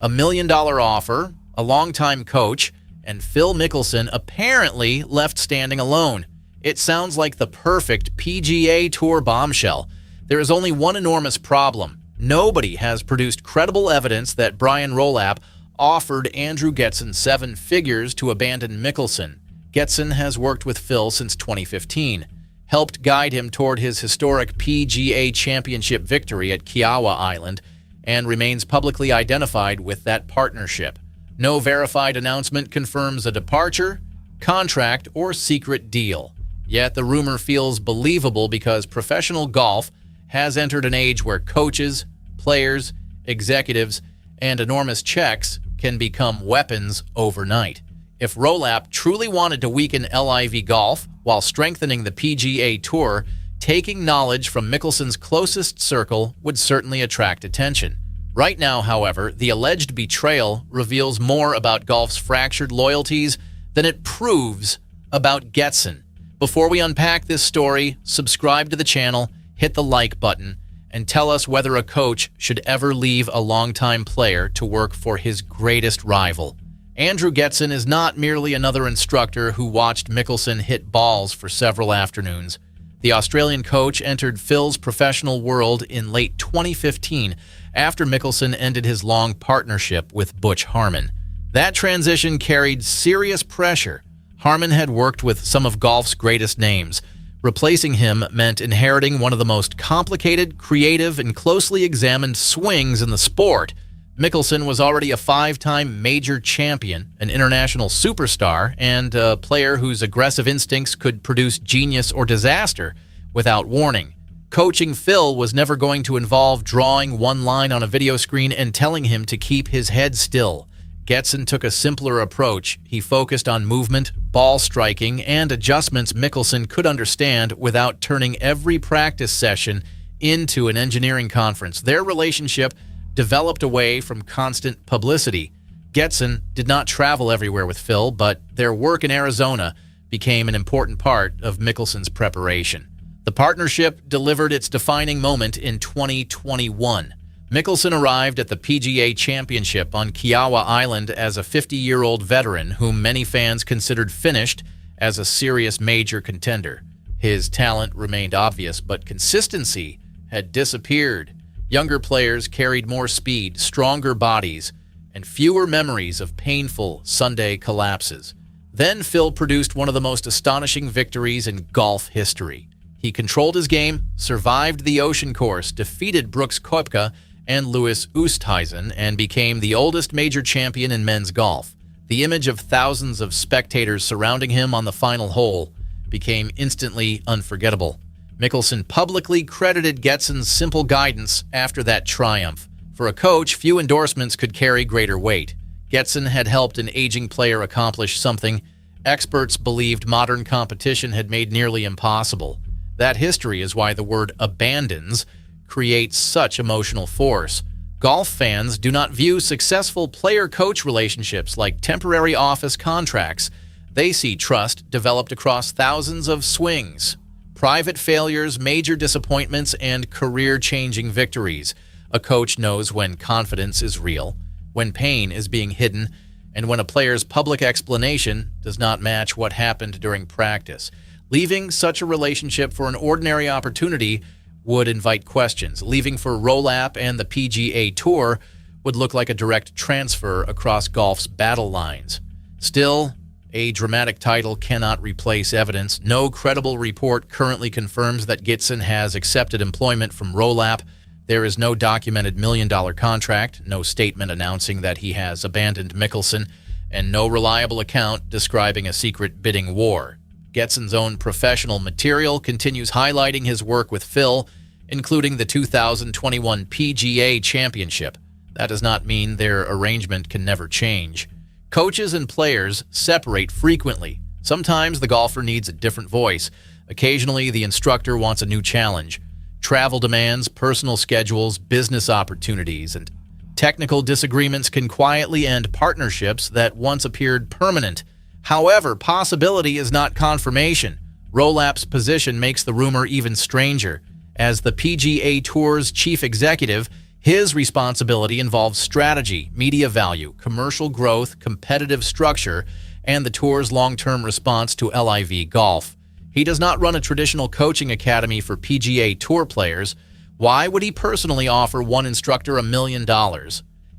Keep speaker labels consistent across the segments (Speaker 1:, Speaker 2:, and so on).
Speaker 1: $1 million offer, a longtime coach, and Phil Mickelson apparently left standing alone. It sounds like the perfect PGA Tour bombshell. There is only one enormous problem. Nobody has produced credible evidence that Brian Rolapp offered Andrew Getson 7 figures to abandon Mickelson. Getson has worked with Phil since 2015, helped guide him toward his historic PGA Championship victory at Kiowa Island, and remains publicly identified with that partnership. No verified announcement confirms a departure, contract, or secret deal. Yet the rumor feels believable because professional golf has entered an age where coaches, players, executives, and enormous checks can become weapons overnight. If Rolapp truly wanted to weaken LIV golf while strengthening the PGA Tour, taking knowledge from Mickelson's closest circle would certainly attract attention. Right now, however, the alleged betrayal reveals more about golf's fractured loyalties than it proves about Getson. Before we unpack this story, subscribe to the channel, hit the like button, and tell us whether a coach should ever leave a longtime player to work for his greatest rival. Andrew Getson is not merely another instructor who watched Mickelson hit balls for several afternoons. The Australian coach entered Phil's professional world in late 2015 after Mickelson ended his long partnership with Butch Harmon. That transition carried serious pressure. Harmon had worked with some of golf's greatest names. Replacing him meant inheriting one of the most complicated, creative, and closely examined swings in the sport. Mickelson was already a 5-time major champion, an international superstar, and a player whose aggressive instincts could produce genius or disaster without warning. Coaching Phil was never going to involve drawing one line on a video screen and telling him to keep his head still. Getson took a simpler approach. He focused on movement, ball striking, and adjustments Mickelson could understand without turning every practice session into an engineering conference. Their relationship developed away from constant publicity. Getson did not travel everywhere with Phil, but their work in Arizona became an important part of Mickelson's preparation. The partnership delivered its defining moment in 2021. Mickelson arrived at the PGA Championship on Kiowa Island as a 50-year-old veteran whom many fans considered finished as a serious major contender. His talent remained obvious, but consistency had disappeared. Younger players carried more speed, stronger bodies, and fewer memories of painful Sunday collapses. Then Phil produced one of the most astonishing victories in golf history. He controlled his game, survived the ocean course, defeated Brooks Koepka and Louis Oosthuizen, and became the oldest major champion in men's golf. The image of thousands of spectators surrounding him on the final hole became instantly unforgettable. Mickelson publicly credited Getson's simple guidance after that triumph. For a coach, few endorsements could carry greater weight. Getson had helped an aging player accomplish something experts believed modern competition had made nearly impossible. That history is why the word abandons creates such emotional force. Golf fans do not view successful player-coach relationships like temporary office contracts. They see trust developed across thousands of swings, private failures, major disappointments, and career-changing victories. A coach knows when confidence is real, when pain is being hidden, and when a player's public explanation does not match what happened during practice. Leaving such a relationship for an ordinary opportunity would invite questions. Leaving for Rolapp and the PGA Tour would look like a direct transfer across golf's battle lines. Still, a dramatic title cannot replace evidence. No credible report currently confirms that Getson has accepted employment from Rolapp. There is no documented $1 million contract, no statement announcing that he has abandoned Mickelson, and no reliable account describing a secret bidding war. Getson's own professional material continues highlighting his work with Phil, including the 2021 PGA Championship. That does not mean their arrangement can never change. Coaches and players separate frequently. Sometimes the golfer needs a different voice. Occasionally, the instructor wants a new challenge. Travel demands, personal schedules, business opportunities, and technical disagreements can quietly end partnerships that once appeared permanent. However, possibility is not confirmation. Rolapp's position makes the rumor even stranger. As the PGA Tour's chief executive, His responsibility involves strategy, media value, commercial growth, competitive structure, and the tour's long-term response to LIV golf. He does not run a traditional coaching academy for PGA Tour players. Why would he personally offer one instructor $1 million?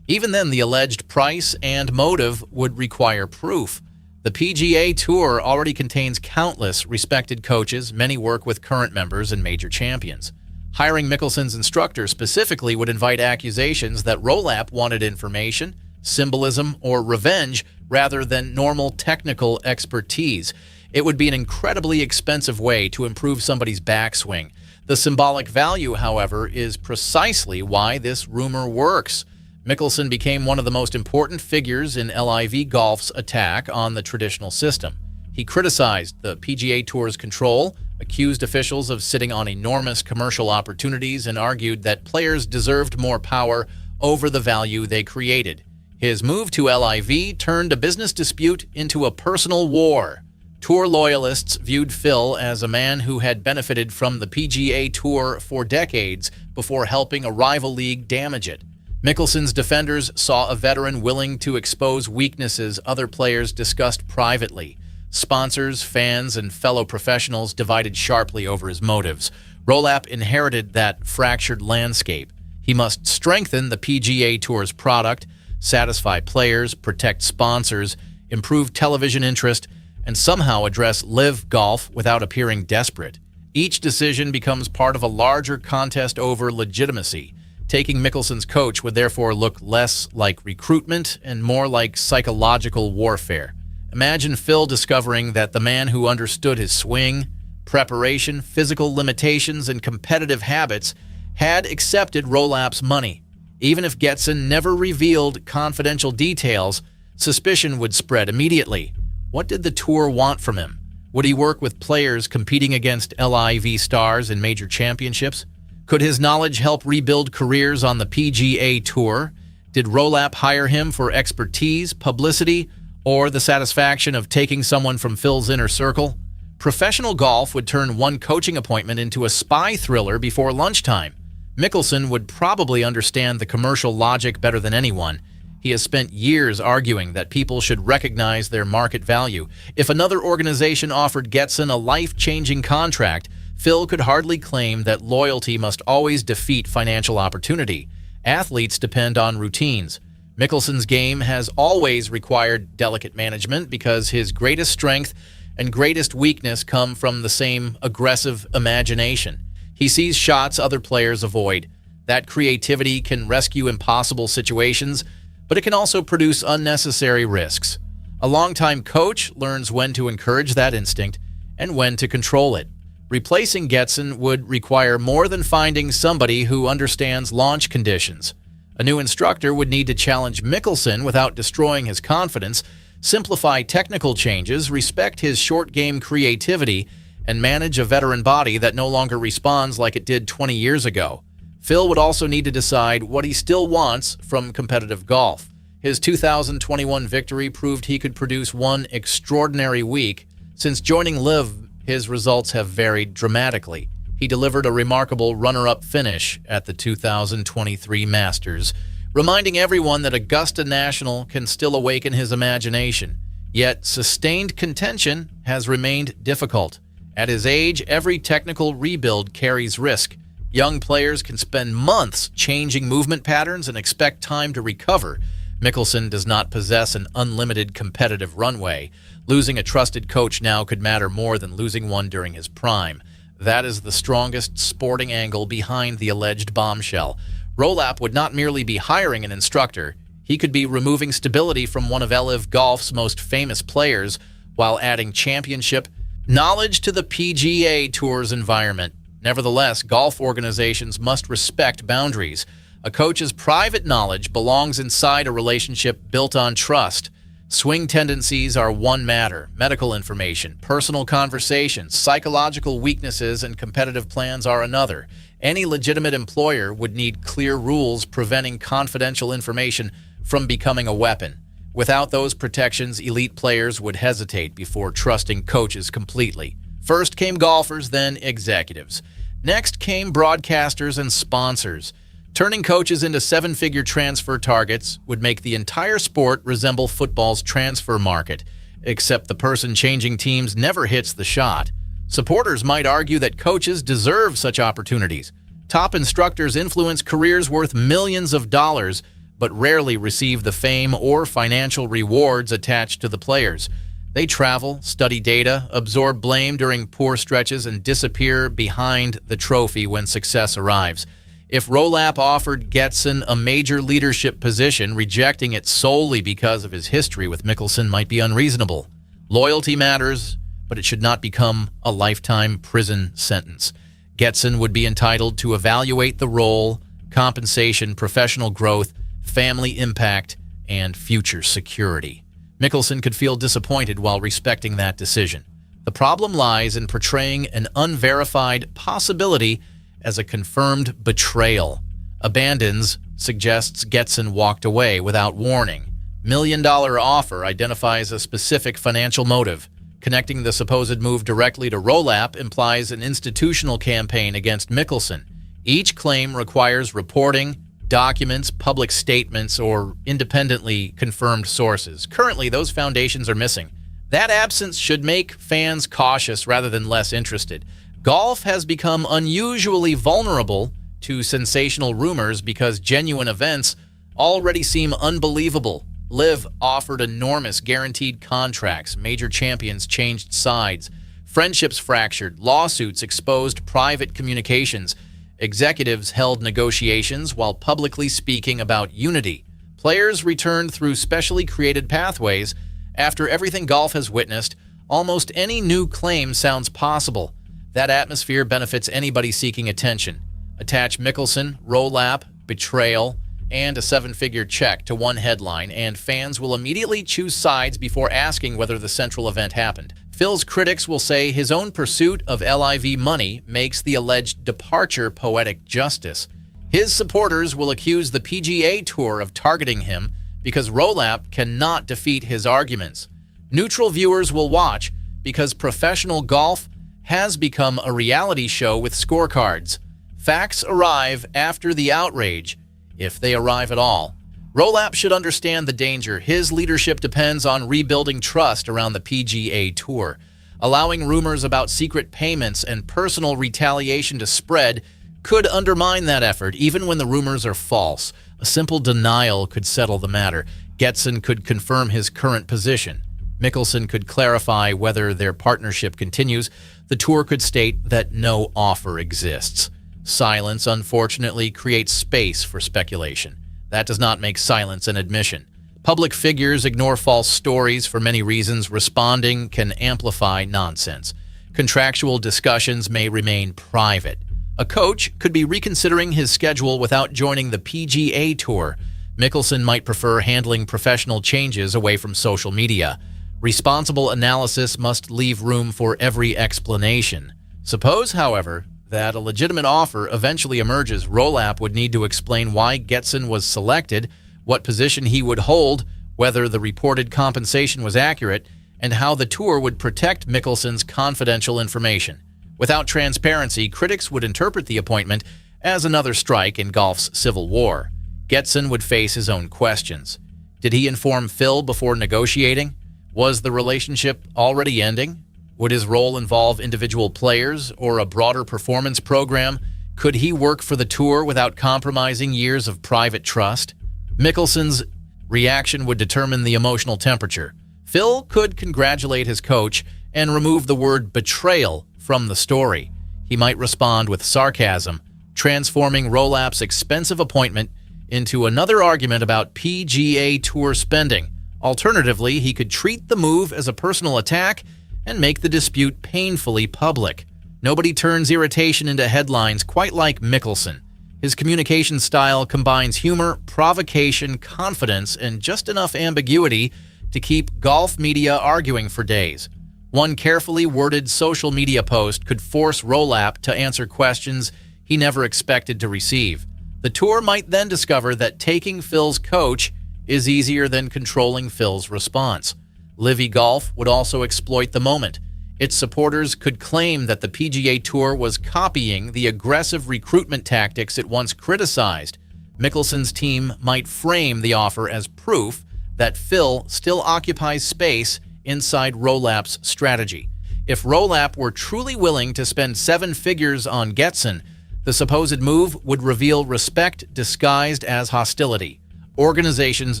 Speaker 1: Even then, the alleged price and motive would require proof. The PGA Tour already contains countless respected coaches. Many work with current members and major champions. Hiring Mickelson's instructor specifically would invite accusations that Rolapp wanted information, symbolism, or revenge rather than normal technical expertise. It would be an incredibly expensive way to improve somebody's backswing. The symbolic value, however, is precisely why this rumor works. Mickelson became one of the most important figures in LIV Golf's attack on the traditional system. He criticized the PGA Tour's control, accused officials of sitting on enormous commercial opportunities, and argued that players deserved more power over the value they created. His move to LIV turned a business dispute into a personal war. Tour loyalists viewed Phil as a man who had benefited from the PGA Tour for decades before helping a rival league damage it. Mickelson's defenders saw a veteran willing to expose weaknesses other players discussed privately. Sponsors, fans, and fellow professionals divided sharply over his motives. Rolapp inherited that fractured landscape. He must strengthen the PGA Tour's product, satisfy players, protect sponsors, improve television interest, and somehow address LIV golf without appearing desperate. Each decision becomes part of a larger contest over legitimacy. Taking Mickelson's coach would therefore look less like recruitment and more like psychological warfare. Imagine Phil discovering that the man who understood his swing, preparation, physical limitations, and competitive habits had accepted Rolapp's money. Even if Getson never revealed confidential details, suspicion would spread immediately. What did the tour want from him? Would he work with players competing against LIV stars in major championships? Could his knowledge help rebuild careers on the PGA Tour? Did Rolapp hire him for expertise, publicity, or the satisfaction of taking someone from Phil's inner circle? Professional golf would turn one coaching appointment into a spy thriller before lunchtime. Mickelson would probably understand the commercial logic better than anyone. He has spent years arguing that people should recognize their market value. If another organization offered Getson a life-changing contract, Phil could hardly claim that loyalty must always defeat financial opportunity. Athletes depend on routines. Mickelson's game has always required delicate management because his greatest strength and greatest weakness come from the same aggressive imagination. He sees shots other players avoid. That creativity can rescue impossible situations, but it can also produce unnecessary risks. A longtime coach learns when to encourage that instinct and when to control it. Replacing Getson would require more than finding somebody who understands launch conditions. A new instructor would need to challenge Mickelson without destroying his confidence, simplify technical changes, respect his short-game creativity, and manage a veteran body that no longer responds like it did 20 years ago. Phil would also need to decide what he still wants from competitive golf. His 2021 victory proved he could produce one extraordinary week. Since joining LIV, his results have varied dramatically. He delivered a remarkable runner-up finish at the 2023 Masters, reminding everyone that Augusta National can still awaken his imagination. Yet, sustained contention has remained difficult. At his age, every technical rebuild carries risk. Young players can spend months changing movement patterns and expect time to recover. Mickelson does not possess an unlimited competitive runway. Losing a trusted coach now could matter more than losing one during his prime. That is the strongest sporting angle behind the alleged bombshell. Rolapp would not merely be hiring an instructor. He could be removing stability from one of LIV Golf's most famous players while adding championship knowledge to the PGA Tour's environment. Nevertheless, golf organizations must respect boundaries. A coach's private knowledge belongs inside a relationship built on trust. Swing tendencies are one matter. Medical information, personal conversations, psychological weaknesses, and competitive plans are another. Any legitimate employer would need clear rules preventing confidential information from becoming a weapon. Without those protections, elite players would hesitate before trusting coaches completely. First came golfers, then executives. Next came broadcasters and sponsors. Turning coaches into seven-figure transfer targets would make the entire sport resemble football's transfer market, except the person changing teams never hits the shot. Supporters might argue that coaches deserve such opportunities. Top instructors influence careers worth millions of dollars, but rarely receive the fame or financial rewards attached to the players. They travel, study data, absorb blame during poor stretches, and disappear behind the trophy when success arrives. If Rolapp offered Getson a major leadership position, rejecting it solely because of his history with Mickelson might be unreasonable. Loyalty matters, but it should not become a lifetime prison sentence. Getson would be entitled to evaluate the role, compensation, professional growth, family impact, and future security. Mickelson could feel disappointed while respecting that decision. The problem lies in portraying an unverified possibility as a confirmed betrayal. Abandons suggests Getson walked away without warning. Million-dollar offer identifies a specific financial motive. Connecting the supposed move directly to Rolapp implies an institutional campaign against Mickelson. Each claim requires reporting, documents, public statements, or independently confirmed sources. Currently, those foundations are missing. That absence should make fans cautious rather than less interested. Golf has become unusually vulnerable to sensational rumors because genuine events already seem unbelievable. LIV offered enormous guaranteed contracts, major champions changed sides, friendships fractured, lawsuits exposed private communications, executives held negotiations while publicly speaking about unity. Players returned through specially created pathways. After everything golf has witnessed, almost any new claim sounds possible. That atmosphere benefits anybody seeking attention. Attach Mickelson, Rolapp, betrayal, and a seven-figure check to one headline, and fans will immediately choose sides before asking whether the central event happened. Phil's critics will say his own pursuit of LIV money makes the alleged departure poetic justice. His supporters will accuse the PGA Tour of targeting him because Rolapp cannot defeat his arguments. Neutral viewers will watch because professional golf has become a reality show with scorecards. Facts arrive after the outrage, if they arrive at all. Rolapp should understand the danger. His leadership depends on rebuilding trust around the PGA Tour. Allowing rumors about secret payments and personal retaliation to spread could undermine that effort, even when the rumors are false. A simple denial could settle the matter. Getson could confirm his current position. Mickelson could clarify whether their partnership continues. The tour could state that no offer exists. Silence, unfortunately, creates space for speculation. That does not make silence an admission. Public figures ignore false stories for many reasons. Responding can amplify nonsense. Contractual discussions may remain private. A coach could be reconsidering his schedule without joining the PGA Tour. Mickelson might prefer handling professional changes away from social media. Responsible analysis must leave room for every explanation. Suppose, however, that a legitimate offer eventually emerges. Rolapp would need to explain why Getson was selected, what position he would hold, whether the reported compensation was accurate, and how the tour would protect Mickelson's confidential information. Without transparency, critics would interpret the appointment as another strike in golf's civil war. Getson would face his own questions. Did he inform Phil before negotiating? Was the relationship already ending? Would his role involve individual players or a broader performance program? Could he work for the tour without compromising years of private trust? Mickelson's reaction would determine the emotional temperature. Phil could congratulate his coach and remove the word betrayal from the story. He might respond with sarcasm, transforming Rolapp's expensive appointment into another argument about PGA Tour spending. Alternatively, he could treat the move as a personal attack and make the dispute painfully public. Nobody turns irritation into headlines quite like Mickelson. His communication style combines humor, provocation, confidence, and just enough ambiguity to keep golf media arguing for days. One carefully worded social media post could force Rolapp to answer questions he never expected to receive. The tour might then discover that taking Phil's coach is easier than controlling Phil's response. Livy Golf would also exploit the moment. Its supporters could claim that the PGA Tour was copying the aggressive recruitment tactics it once criticized. Mickelson's team might frame the offer as proof that Phil still occupies space inside Rolapp's strategy. If Rolapp were truly willing to spend 7 figures on Getson, the supposed move would reveal respect disguised as hostility. Organizations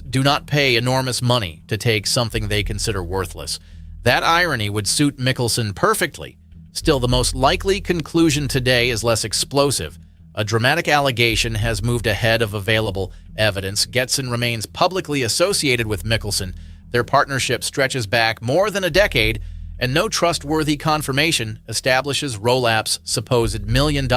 Speaker 1: do not pay enormous money to take something they consider worthless. That irony would suit Mickelson perfectly. Still, the most likely conclusion today is less explosive. A dramatic allegation has moved ahead of available evidence. Getson remains publicly associated with Mickelson. Their partnership stretches back more than a decade, and no trustworthy confirmation establishes Rolapp's supposed $1 million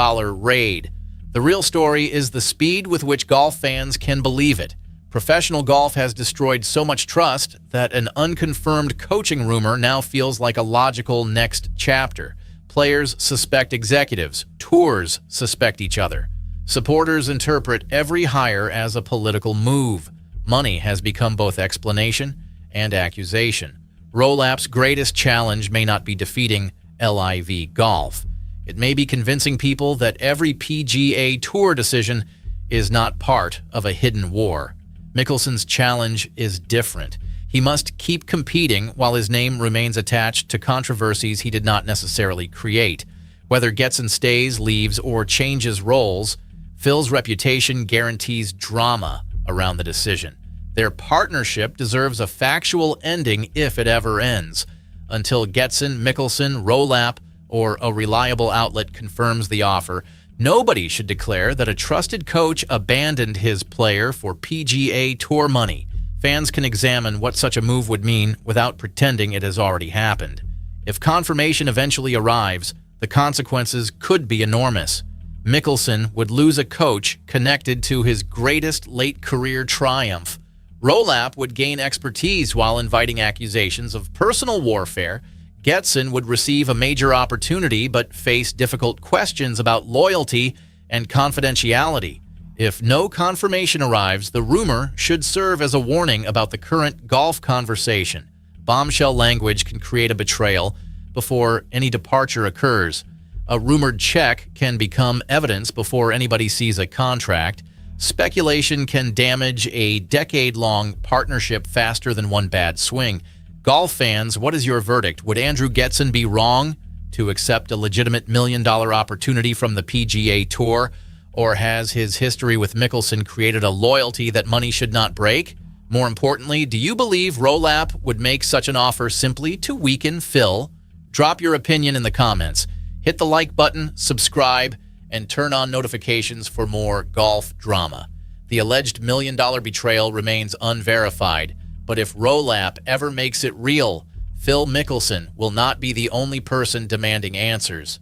Speaker 1: raid. The real story is the speed with which golf fans can believe it. Professional golf has destroyed so much trust that an unconfirmed coaching rumor now feels like a logical next chapter. Players suspect executives. Tours suspect each other. Supporters interpret every hire as a political move. Money has become both explanation and accusation. Rolapp's greatest challenge may not be defeating LIV Golf. It may be convincing people that every PGA Tour decision is not part of a hidden war. Mickelson's challenge is different. He must keep competing while his name remains attached to controversies he did not necessarily create. Whether Getson stays, leaves, or changes roles, Phil's reputation guarantees drama around the decision. Their partnership deserves a factual ending if it ever ends. Until Getson, Mickelson, Rolapp, or a reliable outlet confirms the offer, nobody should declare that a trusted coach abandoned his player for PGA Tour money. Fans can examine what such a move would mean without pretending it has already happened. If confirmation eventually arrives, the consequences could be enormous. Mickelson would lose a coach connected to his greatest late-career triumph. Rolapp would gain expertise while inviting accusations of personal warfare. Getson would receive a major opportunity but face difficult questions about loyalty and confidentiality. If no confirmation arrives, the rumor should serve as a warning about the current golf conversation. Bombshell language can create a betrayal before any departure occurs. A rumored check can become evidence before anybody sees a contract. Speculation can damage a decade-long partnership faster than one bad swing. Golf fans, what is your verdict? Would Andrew Getson be wrong to accept a legitimate $1 million opportunity from the PGA Tour? Or has his history with Mickelson created a loyalty that money should not break? More importantly, do you believe Rolapp would make such an offer simply to weaken Phil? Drop your opinion in the comments. Hit the like button, subscribe, and turn on notifications for more golf drama. The alleged $1 million betrayal remains unverified, but if Rolapp ever makes it real, Phil Mickelson will not be the only person demanding answers.